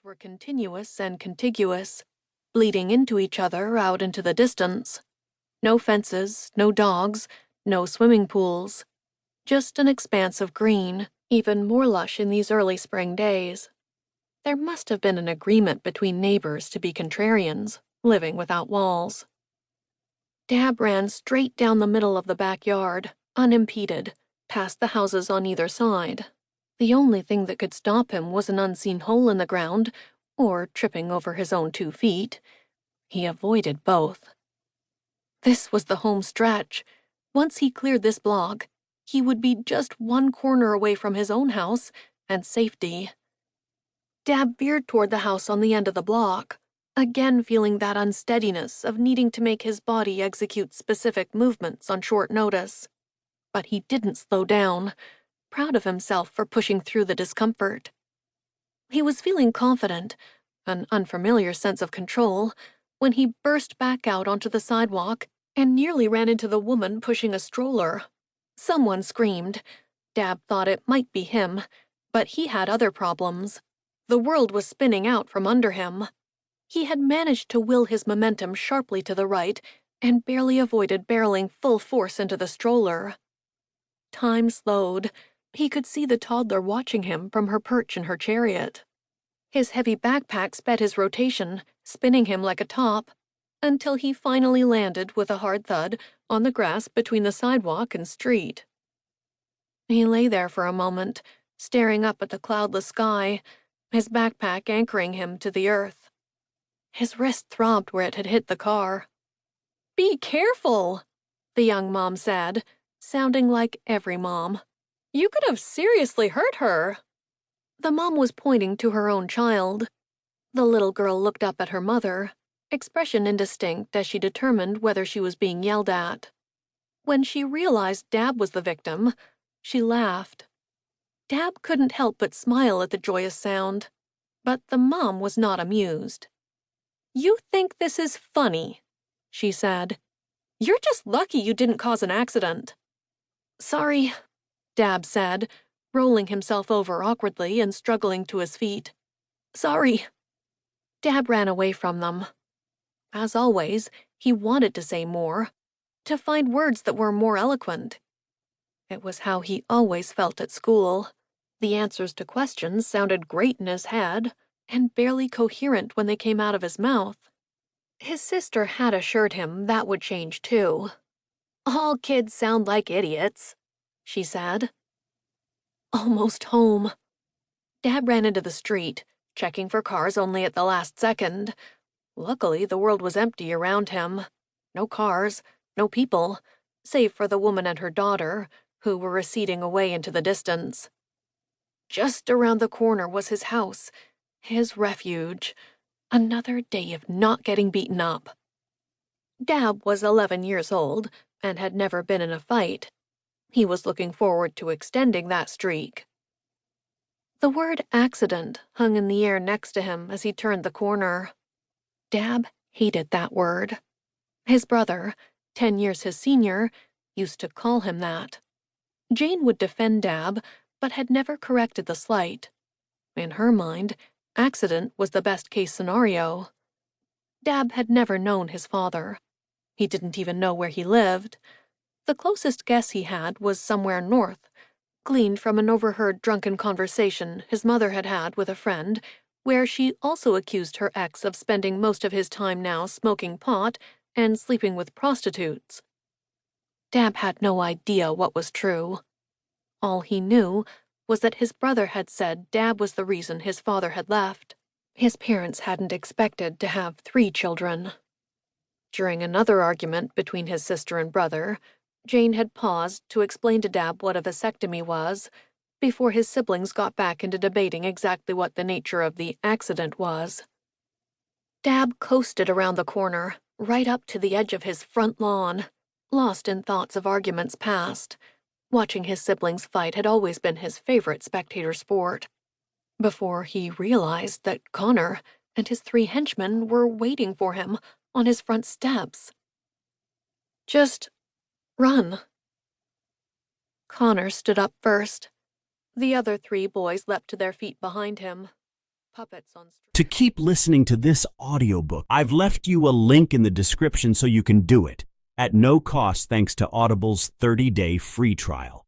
fields were continuous and contiguous, bleeding into each other out into the distance. No fences, no dogs, no swimming pools. Just an expanse of green, even more lush in these early spring days. There must have been an agreement between neighbors to be contrarians, living without walls. Dab ran straight down the middle of the backyard, unimpeded, past the houses on either side. The only thing that could stop him was an unseen hole in the ground, or tripping over his own 2 feet. He avoided both. This was the home stretch. Once he cleared this block, he would be just one corner away from his own house and safety. Dab veered toward the house on the end of the block, again feeling that unsteadiness of needing to make his body execute specific movements on short notice. But he didn't slow down, proud of himself for pushing through the discomfort. He was feeling confident, an unfamiliar sense of control, when he burst back out onto the sidewalk and nearly ran into the woman pushing a stroller. Someone screamed. Dab thought it might be him, but he had other problems. The world was spinning out from under him. He had managed to will his momentum sharply to the right and barely avoided barreling full force into the stroller. Time slowed. He could see the toddler watching him from her perch in her chariot. His heavy backpack sped his rotation, spinning him like a top, until he finally landed with a hard thud on the grass between the sidewalk and street. He lay there for a moment, staring up at the cloudless sky, his backpack anchoring him to the earth. His wrist throbbed where it had hit the car. "Be careful," the young mom said, sounding like every mom. "You could have seriously hurt her." The mom was pointing to her own child. The little girl looked up at her mother, expression indistinct as she determined whether she was being yelled at. When she realized Dab was the victim, she laughed. Dab couldn't help but smile at the joyous sound, but the mom was not amused. "You think this is funny," she said. "You're just lucky you didn't cause an accident." "Sorry," Dab said, rolling himself over awkwardly and struggling to his feet. "Sorry." Dab ran away from them. As always, he wanted to say more, to find words that were more eloquent. It was how he always felt at school. The answers to questions sounded great in his head, and barely coherent when they came out of his mouth. His sister had assured him that would change too. "All kids sound like idiots," she said. Almost home. Dad ran into the street, checking for cars only at the last second. Luckily, the world was empty around him. No cars, no people, save for the woman and her daughter, who were receding away into the distance. Just around the corner was his house, his refuge. Another day of not getting beaten up. Dab was 11 years old and had never been in a fight. He was looking forward to extending that streak. The word accident hung in the air next to him as he turned the corner. Dab hated that word. His brother, 10 years his senior, used to call him that. Jane would defend Dab, but had never corrected the slight. In her mind, accident was the best-case scenario. Dab had never known his father. He didn't even know where he lived. The closest guess he had was somewhere north, gleaned from an overheard drunken conversation his mother had had with a friend, where she also accused her ex of spending most of his time now smoking pot and sleeping with prostitutes. Dab had no idea what was true. All he knew was that his brother had said Dab was the reason his father had left. His parents hadn't expected to have 3 children. During another argument between his sister and brother, Jane had paused to explain to Dab what a vasectomy was, before his siblings got back into debating exactly what the nature of the accident was. Dab coasted around the corner, right up to the edge of his front lawn, lost in thoughts of arguments past. Watching his siblings fight had always been his favorite spectator sport. Before he realized that Connor and his 3 henchmen were waiting for him on his front steps. "Just run." Connor stood up first. The other 3 boys leapt to their feet behind him. puppets on strings. To keep listening to this audiobook, I've left you a link in the description so you can do it at no cost thanks to Audible's 30-day free trial.